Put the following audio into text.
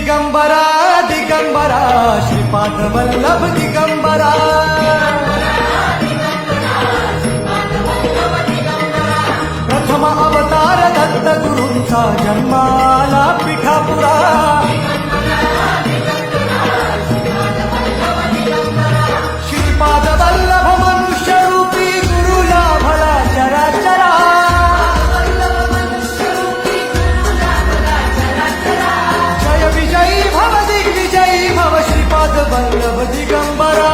दिगंबरा दिगंबरा श्रीपाद वल्लभ दिगंबरा प्रथम अवतार दत्त गुरूंचा जन्माला पिठापुरा श्रीपाद वल्लभ मनुष्य रूपी गुरु लाभला चराचरा जय विजयी भव दिग्विजयी भव श्रीपाद वल्लभ दिगंबरा